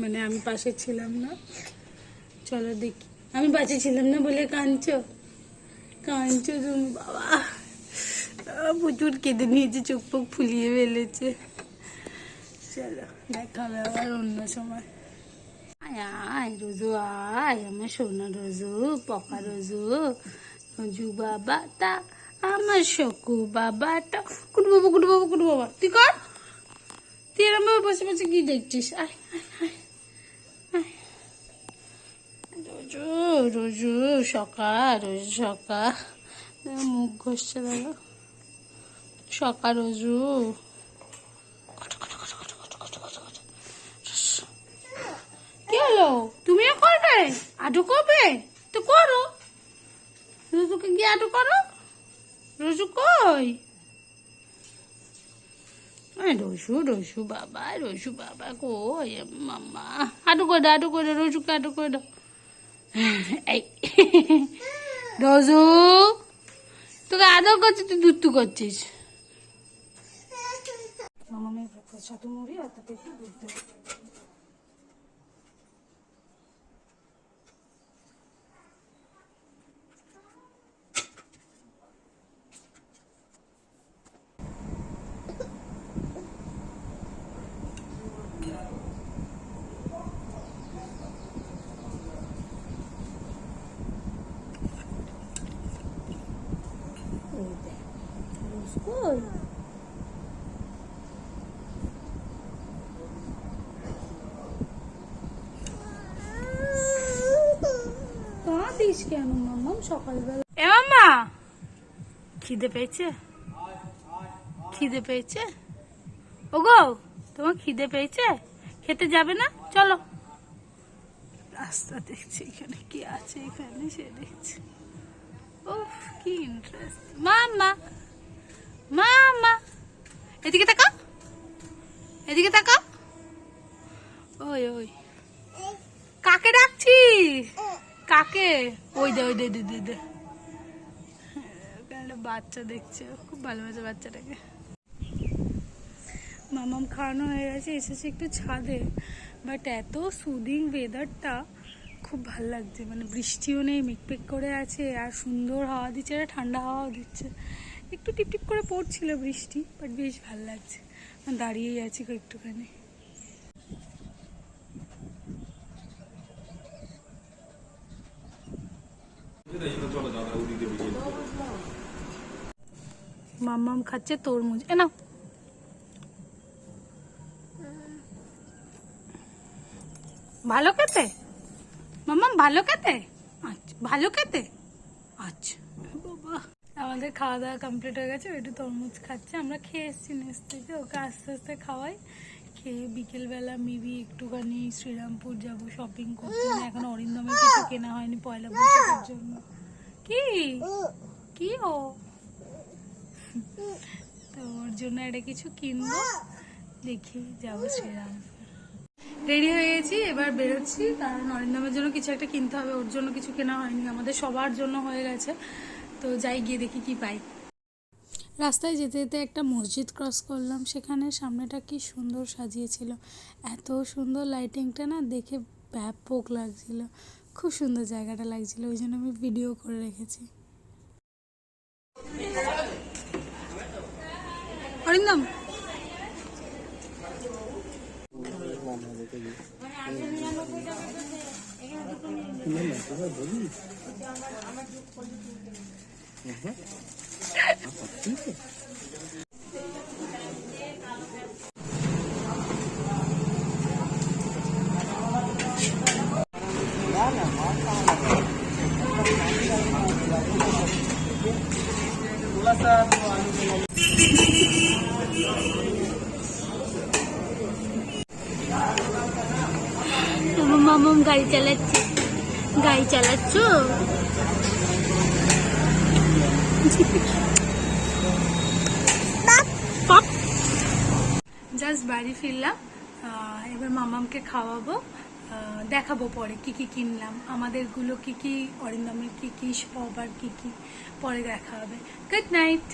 মানে আমি পাশে ছিলাম না। চলো দেখি, আমি পাশে ছিলাম না বলে কাঁদছো তুমি? বাবা প্রচুর কেঁদে নিয়েছে, চোখ পোক ফুলিয়ে ফেলেছে। চলো দেখা হবে আবার অন্য সময়। আয় আয় রোজু, আয় আমার সোনা রোজু, পকা রোজু, রোজু বাবাটা আমার শকু বাবাটা। কুটু বাবা তুই কর, তুই এরম ভাবে বসে বসে কি দেখছিস? আয় আয় আয় রোজু, রোজু সকা, রোজু সকা, মুখ ঘষছে দেখো, সকা রোজু। কি হলো, তুমিও করবে? আটু করবে তো করো, রোজুকে গিয়ে আটু করো। রোজু কই? রসু বাবা কই? মাম্মা আটু করে দাও, রসুকে আটু করে দাও। এই রোজু তোকে আদর করছিস, তুই দুত্তু করছিস। মামামের সাথে মুড়ি আর তাতে একটু দুধ দেবো। কাঁদিস কেন মাম্মাম সকালবেলা? এ মাম্মা খিদে পেয়েছে? খিদে পেয়েছে? ওগো তোমার খিদে পেয়েছে? খেতে যাবে না? চলো। রাস্তা দেখছি এখানে কি আছে, এখানে সে দেখছি। উফ কি ইন্টারেস্ট। মাম্মা মাম্মা এদিকে তাকা, এদিকে তাকা। ওই ওই কাকে ডাকছিস? কাকে? ওই দে ওই দে দে দে দে। একটা বাচ্চা দেখছে, খুব ভালোবাসে বাচ্চাটাকে। মামাম খাওয়ানো হয়ে গেছে, এসেছে একটু ছাদে। বাট এত সুদিং ওয়েদারটা, খুব ভাল লাগছে। মানে বৃষ্টিও নেই, মেঘ করে আছে, আর সুন্দর হাওয়া দিচ্ছে, আর ঠান্ডা হাওয়াও দিচ্ছে। একটু টিপটিপ করে পড়ছিল বৃষ্টি, বাট বেশ ভাল লাগছে। দাঁড়িয়েই আছি একটুখানি। মাম্মাম খাচ্ছে তরমুজ। এ না ভালো খেতে, মাম্মাম ভালো খেতে। আচ্ছা ভালো খেতে, আচ্ছা বাবা। আমাদের খাওয়া দাওয়া কমপ্লিট হয়ে গেছে, একটু তরমুজ খাচ্ছে। আমরা খেয়ে এসেছি নিচ থেকে, ওকে আস্তে আস্তে খাওয়াই। খেয়ে বিকেলবেলা মেবি একটুখানি শ্রীরামপুর যাব শপিং করতে। এখন অরিন্দমের কিছু কেনা হয়নি পয়লা বৈশাখের জন্য। কি কি ও তো ওর জন্য এটা কিছু কিনবো, দেখি যাবো শ্রীরামপুর। রেডি হয়ে গেছি, এবার বেরোচ্ছি, কারণ অরিন্দমের জন্য কিছু একটা কিনতে হবে। ওর জন্য কিছু কেনা হয়নি, আমাদের সবার জন্য হয়ে গেছে। তো যাই গিয়ে দেখি কি পাই। রাস্তায় যেতে যেতে একটা মসজিদ ক্রস করলাম, সেখানে সামনেটা কি সুন্দর সাজিয়েছিল। এত সুন্দর লাইটিংটা না, দেখে ব্যাপক লাগছিল। খুব সুন্দর জায়গাটা লাগছিল, ওই জন্য আমি ভিডিও করে রেখেছি। অরিন্দম মামাম গাড়ি চালাচ্ছে, গাড়ি চালাচ্ছ? জাস্ট বাড়ি ফিরলাম, এবার মামামকে খাওয়াবো, দেখাবো পরে কি কি কিনলাম, আমাদেরগুলো কি কি, অরিন্দমের কি কি, সবার কি কি, পরে দেখা হবে। Good night.